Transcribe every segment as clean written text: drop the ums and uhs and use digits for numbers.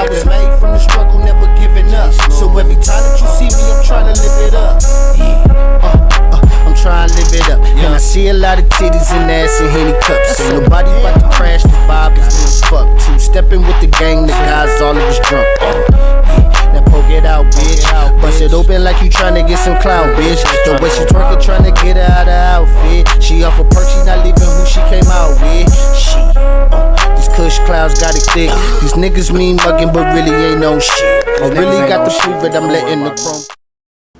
I was made from the struggle, never giving up. So every time that you see me, I'm trying to live it up. I'm trying to live it up. And I see a lot of titties and ass and Henny cups. Ain't nobody about to crash the vibe, it's as fuck. Two-stepping with the gang, the guys all of us drunk. Now poke it out, bitch. Bust it open like you tryna get some clout, bitch. The way she twerking, tryna get her out of outfit. She off a perk, she not leaving who she came out with. These kush clouds got it thick. These niggas mean mugging, but really ain't no shit. I really got to prove it, I'm letting the chrome.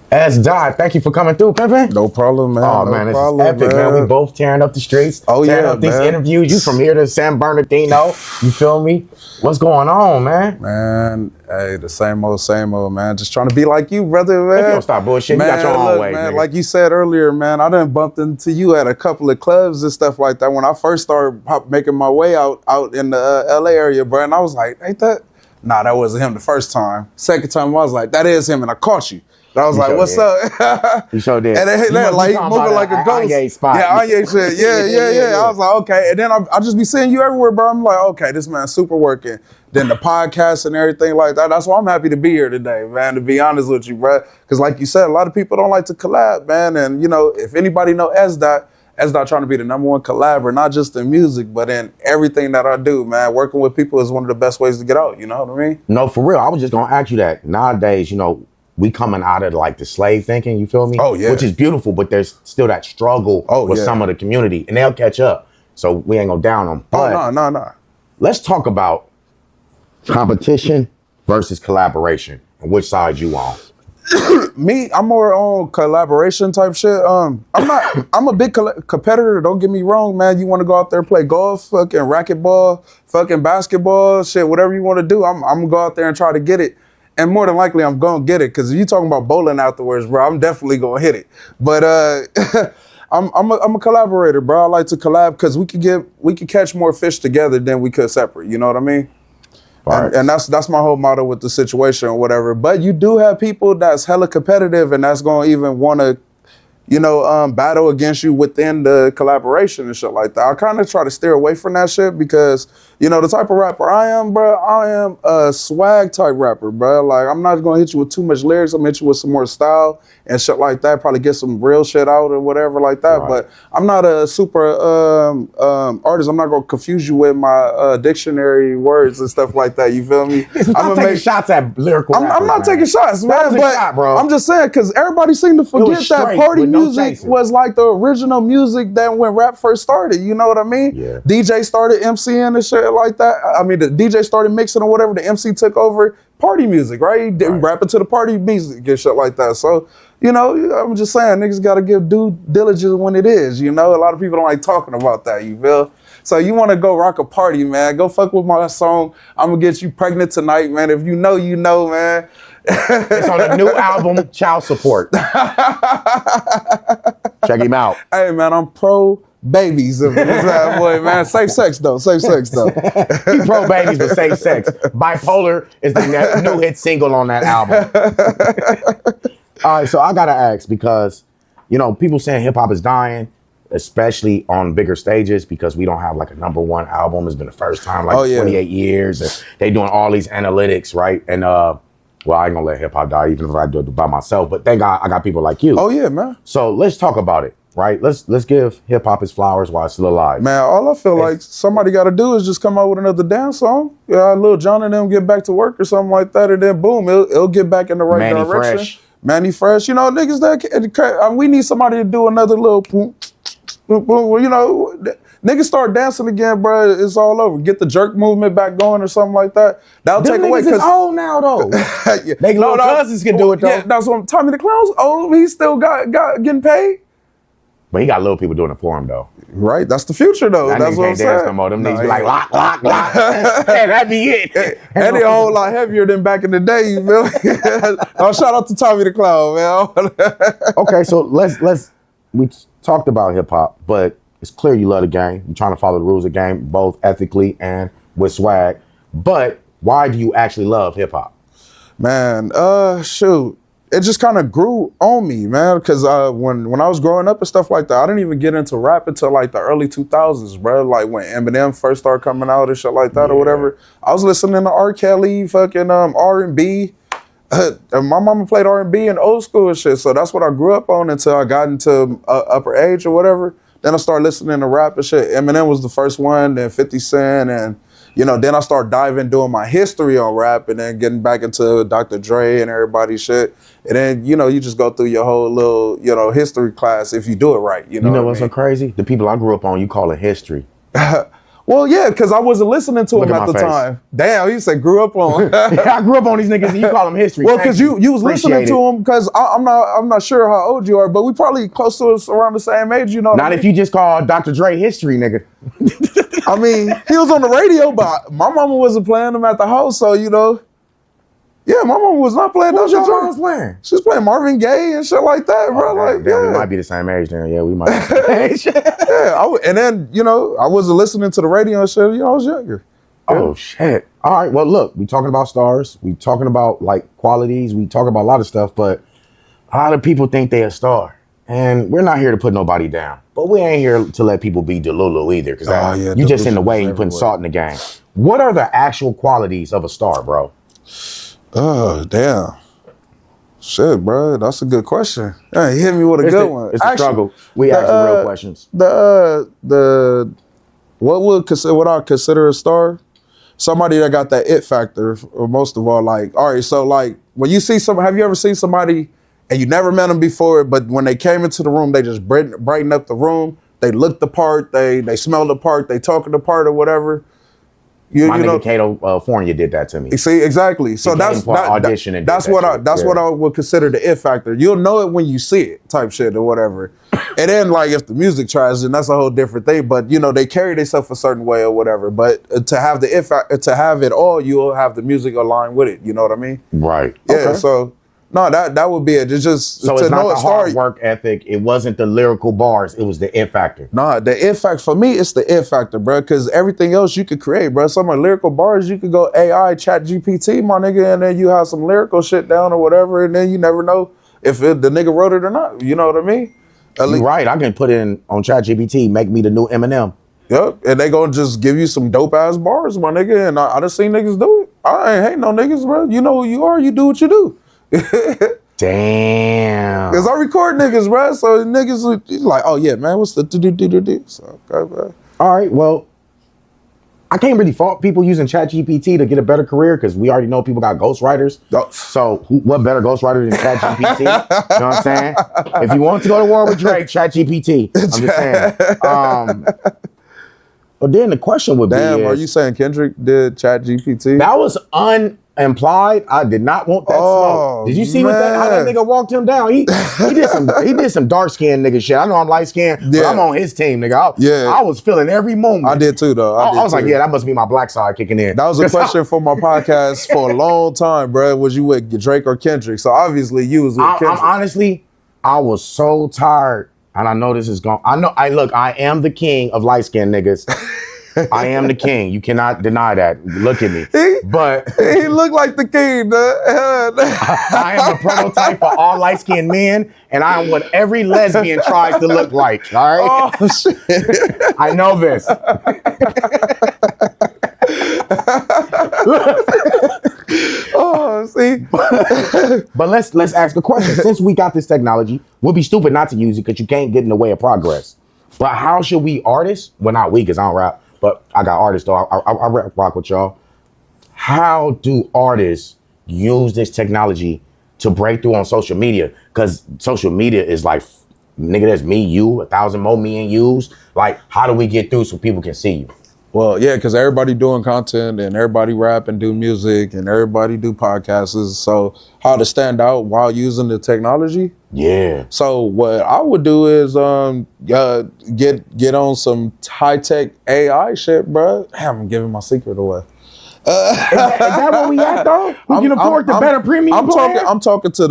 SDot, thank you for coming through, Pimpin'. No problem, man. Oh, man, this is epic, man. We both tearing up the streets. Tearing up these interviews. You from here to San Bernardino. You feel me? What's going on, man? Man, hey, the same old, man. Just trying to be like you, brother, man. If you don't stop bullshit, man, you got your own way, man. nigga. Like you said earlier, man, I done bumped into you at a couple of clubs and stuff like that when I first started making my way out in the LA area, bro. And I was like, ain't that? Nah, that wasn't him the first time. Second time, I was like, that is him, and I caught you. And I was like, what's up? You sure did. And then, like, he moving like a ghost. Anye spot. Yeah, Anye shit. Yeah. I was like, okay. And then I just be seeing you everywhere, bro. I'm like, okay, this man's super working. Then the podcast and everything like that. That's why I'm happy to be here today, man, to be honest with you, bro. Because like you said, a lot of people don't like to collab, man. And, you know, if anybody know SDot trying to be the #1 collaborator, not just in music, but in everything that I do, man. Working with people is one of the best ways to get out, you know what I mean? No, for real. I was just going to ask you that. Nowadays, you know, we coming out of like the slave thinking, you feel me? Oh, yeah. Which is beautiful, but there's still that struggle with some of the community, and they'll catch up. So we ain't gonna down them. But no. Let's talk about competition versus collaboration and which side you on. Me, I'm more on collaboration type shit. I'm a big competitor, don't get me wrong, man. You want to go out there and play golf, fucking racquetball, fucking basketball, shit, whatever you want to do, I'm gonna go out there and try to get it. And more than likely, I'm gonna get it, because if you talking about bowling afterwards, bro, I'm definitely gonna hit it. But I'm a collaborator, bro. I like to collab because we could catch more fish together than we could separate. You know what I mean? Right. And that's my whole motto with the situation or whatever. But you do have people that's hella competitive and that's gonna even want to, you know, battle against you within the collaboration and shit like that. I kind of try to steer away from that shit because, you know, the type of rapper I am, bro, I am a swag type rapper, bro. Like, I'm not gonna hit you with too much lyrics. I'm gonna hit you with some more style and shit like that. Probably get some real shit out or whatever like that. Right. But I'm not a super artist. I'm not gonna confuse you with my dictionary words and stuff like that. You feel me? I'm taking shots at lyrical rappers, I'm not taking shots, man. But shot, bro. I'm just saying, because everybody seemed to forget that party music was like the original music that when rap first started. You know what I mean? Yeah. DJ started MCing and shit like that. I mean, the DJ started mixing or whatever. The MC took over party music, right? Rapping to the party music and shit like that. So, you know, I'm just saying, niggas got to give due diligence when it is. You know, a lot of people don't like talking about that. You feel? So you want to go rock a party, man? Go fuck with my song. I'm gonna get you pregnant tonight, man. If you know, you know, man. It's on the new album, Child Support. Check him out. Hey, man, I'm pro babies. Boy, man. Safe sex, though. Safe sex, though. He pro babies, but safe sex. Bipolar is the new hit single on that album. All right, so I got to ask, because, you know, people saying hip hop is dying, especially on bigger stages, because we don't have like a #1 album. It's been the first time like 28 years. And they doing all these analytics, right? And, well, I ain't gonna let hip hop die, even if I do it by myself. But thank God I got people like you. Oh yeah, man. So let's talk about it, right? Let's give hip hop its flowers while it's still alive. Man, all I feel like somebody got to do is just come out with another dance song. Yeah, Lil Jon and them get back to work or something like that, and then boom, it'll get back in the right direction. Fresh. Manny Fresh, you know, niggas that we need somebody to do another little boom, boom, boom. You know, niggas start dancing again, bro. It's all over. Get the jerk movement back going or something like that. That'll take away. It's old now though. They little cousins can do it though. Yeah, that's what Tommy the Clown's old. He still got getting paid. But he got little people doing it for him though. Right, that's the future though. That's what I'm saying. No more. Them niggas be like lock. Hey, that'd be it. And they a whole lot heavier than back in the day. You feel me? Oh, shout out to Tommy the Clown, man. Okay, so let's we talked about hip hop, but it's clear you love the game. You're trying to follow the rules of the game, both ethically and with swag. But why do you actually love hip hop? Man, shoot. it just kind of grew on me, man. Because when I was growing up and stuff like that, I didn't even get into rap until like the early 2000s, bro. Like when Eminem first started coming out and shit like that or whatever. I was listening to R. Kelly, fucking R&B. And my mama played R&B and old school and shit, so that's what I grew up on until I got into upper age or whatever. Then I started listening to rap and shit. Eminem was the first one, then 50 Cent, and then I started diving, doing my history on rap, and then getting back into Dr. Dre and everybody's shit. And then, you just go through your whole little, history class if you do it right. You know what's so crazy? The people I grew up on, you call it history. Well, yeah, because I wasn't listening to him at the time. Damn, you said grew up on. Yeah, I grew up on these niggas and you call them history. Well, because you was listening to him, because I'm not sure how old you are, but we probably close to us around the same age, you know. Not if you just call Dr. Dre history, nigga. I mean, he was on the radio, but my mama wasn't playing him at the house, so yeah, my mama was not playing Dr. Dre. What your mom was playing? She was playing Marvin Gaye and shit like that, bro. Like, damn, we might be the same age then. Yeah, we might be the same age. Yeah, and then, I wasn't listening to the radio and shit, I was younger. Oh, shit. All right, well, look, we talking about stars. We talking about, qualities. We talk about a lot of stuff, but a lot of people think they a star. And we're not here to put nobody down. But we ain't here to let people be Delulu either, because you just in the way and you putting salt in the game. What are the actual qualities of a star, bro? Oh, damn. Shit, bro. That's a good question. Yeah, you hit me with a good one. It's a struggle. We ask the real questions. What I consider a star? Somebody that got that it factor, most of all. All right, so when you see have you ever seen somebody and you never met them before, but when they came into the room, they just brighten up the room. They looked the part, they smelled the part, they talking the part or whatever. My nigga Cato Fournier did that to me. You see, exactly. So that's what I would consider the it factor. You'll know it when you see it, type shit or whatever. And then if the music tries, then that's a whole different thing. But they carry themselves a certain way or whatever. But to have to have it all, you'll have the music aligned with it. You know what I mean? Right. Yeah. Okay. So. No, that would be it. It's just so it's not the hard work ethic. It wasn't the lyrical bars. It was the it factor. Nah, the it factor for me, it's the it factor, bro. Because everything else you could create, bro. Some of the lyrical bars you could go AI, Chat GPT, my nigga, and then you have some lyrical shit down or whatever, and then you never know if the nigga wrote it or not. You know what I mean? You're right. I can put in on Chat GPT, make me the new Eminem. Yep, and they gonna just give you some dope ass bars, my nigga. And I done seen niggas do it. I ain't hate no niggas, bro. You know who you are. You do what you do. Damn. Because I record niggas, bro. So niggas like, oh yeah, man, what's the do? So, okay, bro. All right, well, I can't really fault people using ChatGPT to get a better career because we already know people got ghostwriters. Oh. So what better ghostwriter than ChatGPT? You know what I'm saying? If you want to go to war with Drake, ChatGPT. I'm just saying. But then the question would be, are you saying Kendrick did ChatGPT? That was unimplied. I did not want that smoke. Did you see how that nigga walked him down? He did some dark skinned nigga shit. I know I'm light skinned, but I'm on his team, nigga. I was feeling every moment. I did too, though. I was like, yeah, that must be my black side kicking in. That was a question for my podcast for a long time, bro. Was you with Drake or Kendrick? So obviously you was with Kendrick. Honestly, I was so tired. And I know this is going. I am the king of light skinned niggas. I am the king. You cannot deny that. Look at me. But he looked like the king. I am the prototype for all light skinned men, and I am what every lesbian tries to look like. All right. Oh shit! I know this. Oh, see. But let's ask the question. Since we got this technology, we'll be stupid not to use it because you can't get in the way of progress. But how should we artists? Well, not we, because I don't rap, but I got artists though. I rock with y'all. How do artists use this technology to break through on social media? Because social media is like, nigga, there's me, you, 1,000 more me and yous. Like, how do we get through so people can see you? Well, yeah, because everybody doing content and everybody rap and do music and everybody do podcasts. So how to stand out while using the technology? Yeah. So what I would do is get on some high-tech AI shit, bro. Damn, I'm giving my secret away. Is that where we at though? We can afford the better premium plan? I'm talking to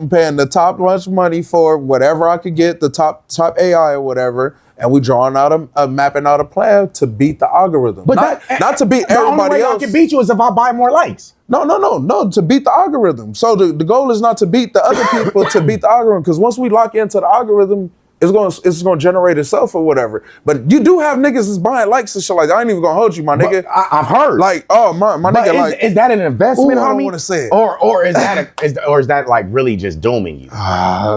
I'm paying the top lunch money for whatever I could get, the top AI or whatever, and we drawing out mapping out a plan to beat the algorithm. But not to beat everybody else. The only way I can beat you is if I buy more likes. No, to beat the algorithm. So the goal is not to beat the other people, to beat the algorithm, because once we lock into the algorithm, it's gonna generate itself or whatever. But you do have niggas that's buying likes and shit like that. I ain't even gonna hold you, my nigga. I've heard. Like, oh my nigga, is that an investment, homie? I don't want to say it. Or is that like really just dooming you?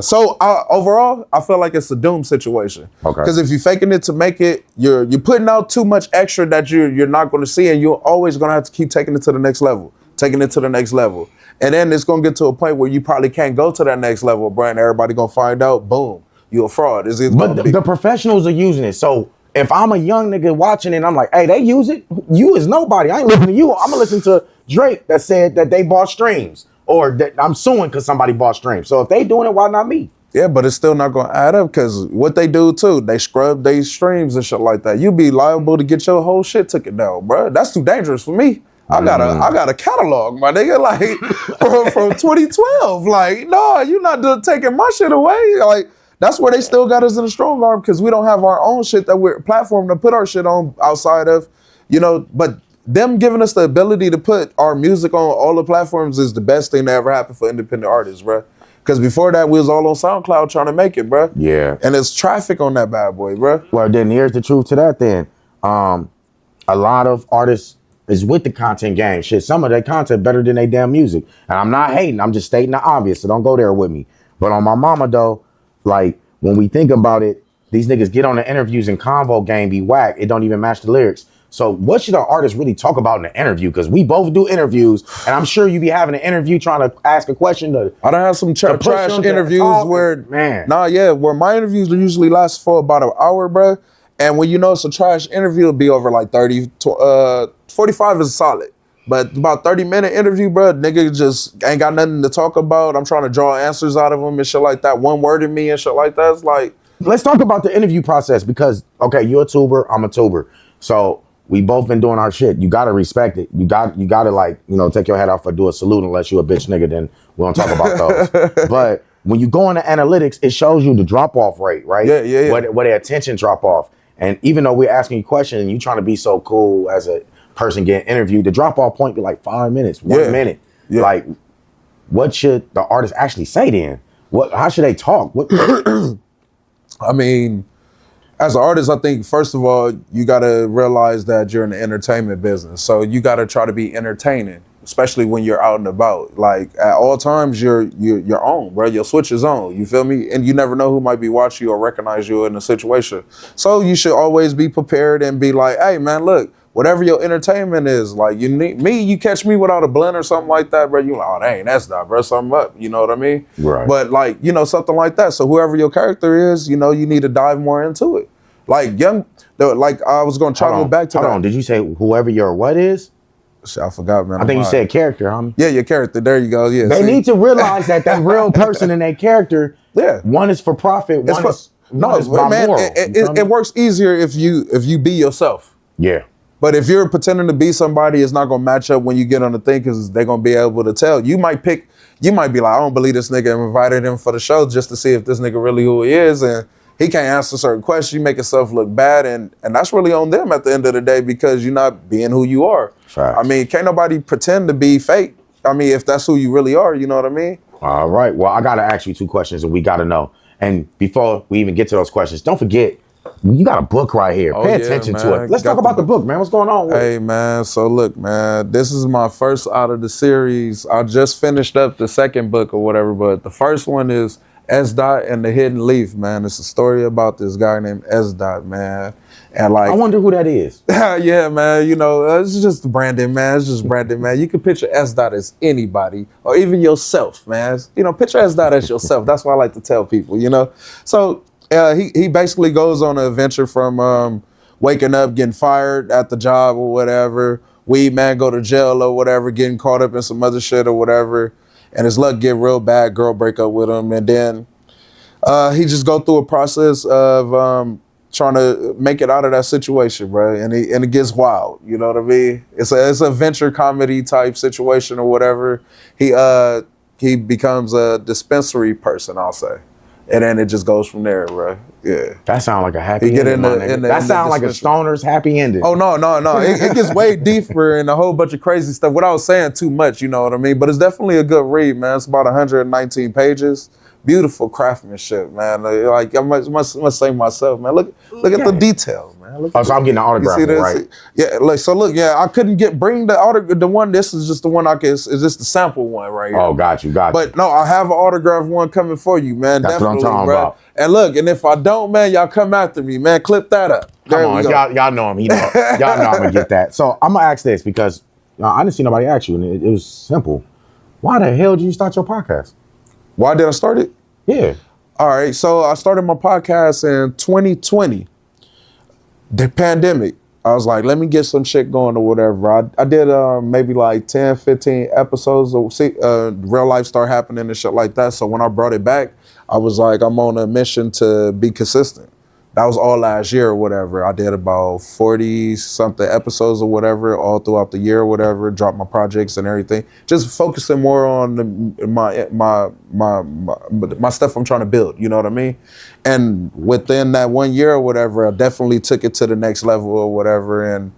So overall, I feel like it's a doom situation. Okay. Because if you're faking it to make it, you're putting out too much extra that you're not gonna see, and you're always gonna have to keep taking it to the next level. And then it's gonna get to a point where you probably can't go to that next level, bro, and everybody gonna find out, boom, you a fraud. But the professionals are using it. So if I'm a young nigga watching it, I'm like, hey, they use it. You is nobody. I ain't listening to you. I'm gonna listen to Drake that said that they bought streams, or that I'm suing because somebody bought streams. So if they doing it, why not me? Yeah, but it's still not gonna add up, because what they do too, they scrub their streams and shit like that. You be liable to get your whole shit taken down, bro. That's too dangerous for me. I got a catalog, my nigga, like from 2012. Like, no, you're not taking my shit away. Like, that's where they still got us in a strong arm, because we don't have our own shit that we're platform to put our shit on outside of, but them giving us the ability to put our music on all the platforms is the best thing that ever happened for independent artists, bro. Because before that, we was all on SoundCloud trying to make it, bro. Yeah. And there's traffic on that bad boy, bro. Well, then here's the truth to that then. A lot of artists is with the content game. Shit, some of their content better than they damn music. And I'm not hating, I'm just stating the obvious, so don't go there with me. But on my mama though, like when we think about it, these niggas get on the interviews and convo game be whack. It don't even match the lyrics. So what should an artist really talk about in the interview? Because we both do interviews, and I'm sure you be having an interview trying to ask a question. I done have some trash interviews where my interviews usually last for about an hour, bro. And when it's a trash interview, it'll be over like 30, 45 is solid. But about 30-minute interview, bro, nigga just ain't got nothing to talk about. I'm trying to draw answers out of them and shit like that. One word in me and shit like that. It's like, let's talk about the interview process, because, okay, you're a tuber, I'm a tuber. So we both been doing our shit. You gotta respect it. You gotta like, take your head off or do a salute unless you a bitch nigga, then we don't talk about those. But when you go into analytics, it shows you the drop-off rate, right? Yeah. Where their attention drop off. And even though we're asking you questions and you trying to be so cool as a person getting interviewed, the drop-off point be like 5 minutes, 1 minute. Yeah. Like, what should the artist actually say then? How should they talk? I mean, as an artist, I think, first of all, you got to realize that you're in the entertainment business. So you got to try to be entertaining, especially when you're out and about. Like, at all times, you're on, bro. Your switch is on, you feel me? And you never know who might be watching you or recognize you in a situation. So you should always be prepared and be like, hey, man, look, whatever your entertainment is, like, you catch me without a blend or something like that, bro, you like, oh, dang, that's not, bro, something up, you know what I mean? Right. But, like, something like that. So whoever your character is, you need to dive more into it. Like, I was going to try to go back to that. Hold on, did you say whoever your what is? Shit, I forgot, man. I think you said character, homie. Yeah, your character. There you go. Yeah. They need to realize that real person and their character. Yeah. One is for profit. One is by man. moral. It works easier if you be yourself. Yeah. But if you're pretending to be somebody, it's not gonna match up when you get on the thing, because they're gonna be able to tell. You might be like, I don't believe this nigga, and invited him for the show just to see if this nigga really who he is, and he can't answer certain questions. You make yourself look bad, and that's really on them at the end of the day, because you're not being who you are. Facts. I mean, can't nobody pretend to be fake. I mean, if that's who you really are, you know what I mean? All right. Well, I gotta ask you 2 questions, and we gotta know. And before we even get to those questions, don't forget, you got a book right here. Pay attention to it. Let's talk about the book, man. What's going on with it? Hey, man. So look, man, this is my first out of the series. I just finished up the second book or whatever, but the first one is SDOT and the Hidden Leaf, man. It's a story about this guy named SDOT, man. And like, I wonder who that is. Yeah, man. It's just branding, man. It's just branding, man. You can picture SDOT as anybody, or even yourself, man. Picture SDOT as yourself. That's what I like to tell people, So he basically goes on an adventure from waking up, getting fired at the job or whatever, weed man go to jail or whatever, getting caught up in some other shit or whatever, and his luck get real bad, girl break up with him, and then he just go through a process of trying to make it out of that situation, bro. And it gets wild. You know what I mean? It's a venture comedy type situation or whatever. He becomes a dispensary person, I'll say. And then it just goes from there, bro. Yeah. That sounds like a happy ending. That sounds like a stoner's happy ending. Oh, no. It gets way deeper and a whole bunch of crazy stuff without saying too much, you know what I mean? But it's definitely a good read, man. It's about 119 pages. Beautiful craftsmanship, man. Like I must say myself, man. Look at the details, man. So I'm getting the autograph, right? Yeah, I couldn't bring the autograph. The one, this is just the one it's just the sample one right here. Oh, got you. But no, I have an autograph one coming for you, man. That's definitely, what I'm talking about. And look, and if I don't, man, y'all come after me, man. Clip that up. Come on, y'all know him. Y'all know I'm gonna get that. So I'm gonna ask this because I didn't see nobody ask you, and it was simple. Why the hell did you start your podcast? Why did I start it? Yeah. All right. So I started my podcast in 2020, the pandemic. I was like, let me get some shit going or whatever. I did maybe like 10, 15 episodes of real life start happening and shit like that. So when I brought it back, I was like, I'm on a mission to be consistent. That was all last year or whatever. I did about 40 something episodes or whatever all throughout the year or whatever, dropped my projects and everything. Just focusing more on my stuff I'm trying to build, you know what I mean? And within that 1 year or whatever, I definitely took it to the next level or whatever and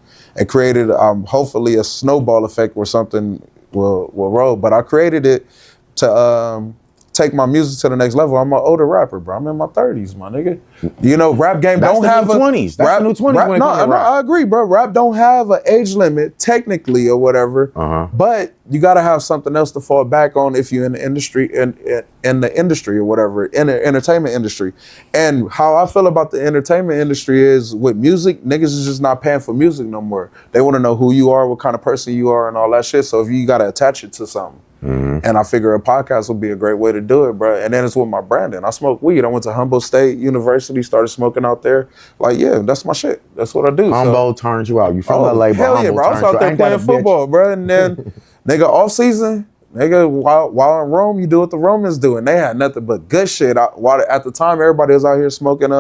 created hopefully a snowball effect where something will roll. But I created it to take my music to the next level. I'm an older rapper, bro. I'm in my 30s, my nigga. You know, rap game don't have the new 20s. That's the new 20s. No, I agree, bro. Rap don't have an age limit, technically, or whatever. But you gotta have something else to fall back on if you're in the industry, in the industry or whatever, in the entertainment industry. And how I feel about the entertainment industry is with music, niggas is just not paying for music no more. They want to know who you are, what kind of person you are, and all that shit. So if you gotta attach it to something. And I figure a podcast would be a great way to do it, bro. And then it's with my branding. I smoke weed. I went to Humboldt State University, started smoking out there. Like, yeah, that's my shit. That's what I do. Humboldt turns you out. You from LA, bro. Hell yeah, bro. I was out there playing football, bro. And then, nigga, off season, nigga, while in Rome, you do what the Romans do. And they had nothing but good shit. While at the time, everybody was out here smoking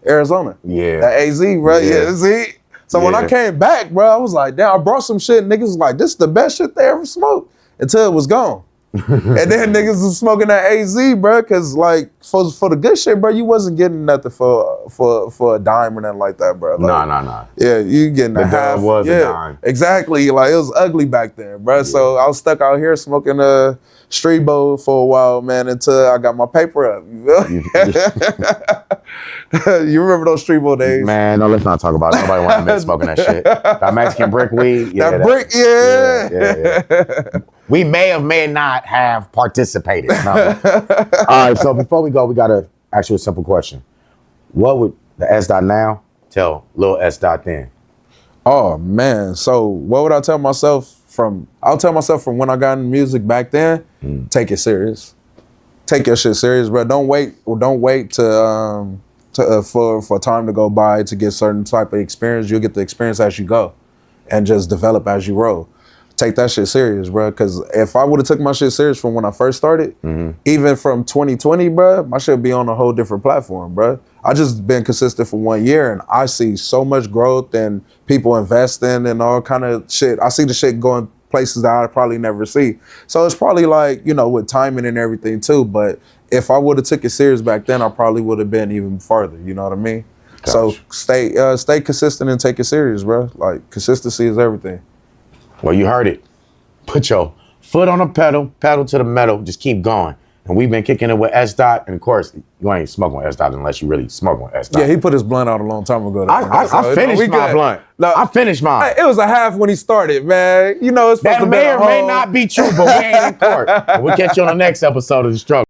Arizona. Yeah. That AZ, bro. Yeah, see? So when I came back, bro, I was like, damn, I brought some shit. And niggas was like, this is the best shit they ever smoked. Until it was gone. And then niggas was smoking that AZ, bro, because like for the good shit, bro, you wasn't getting nothing for a dime or nothing like that, bro. Like, nah. Yeah, you getting a half. Was a dime. Exactly. Like it was ugly back then, bro. Yeah. So I was stuck out here smoking a street bowl for a while, man, until I got my paper up. You feel? You remember those street bowl days? Man, no, let's not talk about it. Nobody want to miss smoking that shit. That Mexican brick weed. Yeah, that brick, yeah. We may not have participated. No. All right, so before we go, we got to ask you a simple question. What would the S. Dot now tell Lil S. Dot then? Oh, man. So what would I tell myself I'll tell myself from when I got into music back then, take it serious. Take your shit serious, bro. Don't wait for time to go by to get certain type of experience. You'll get the experience as you go and just develop as you roll. Take that shit serious, bro. Because if I would have took my shit serious from when I first started, even from 2020, bro, my shit would be on a whole different platform, bro. I just been consistent for 1 year and I see so much growth and people investing and all kind of shit. I see the shit going places that I probably never see. So it's probably like, you know, with timing and everything too. But if I would have took it serious back then, I probably would have been even farther. You know what I mean? Gosh. So stay consistent and take it serious, bro. Like consistency is everything. Well, you heard it. Put your foot on the pedal to the metal, just keep going. And we've been kicking it with S. Dot, and of course, you ain't smoking with S. Dot unless you really smoke with S. Dot. Yeah, he put his blunt out a long time ago. I finished my blunt. No, I finished mine. It was a half when he started, man. You know, it's supposed that to be may or may not be true, but we ain't in court. We'll catch you on the next episode of The Struggle.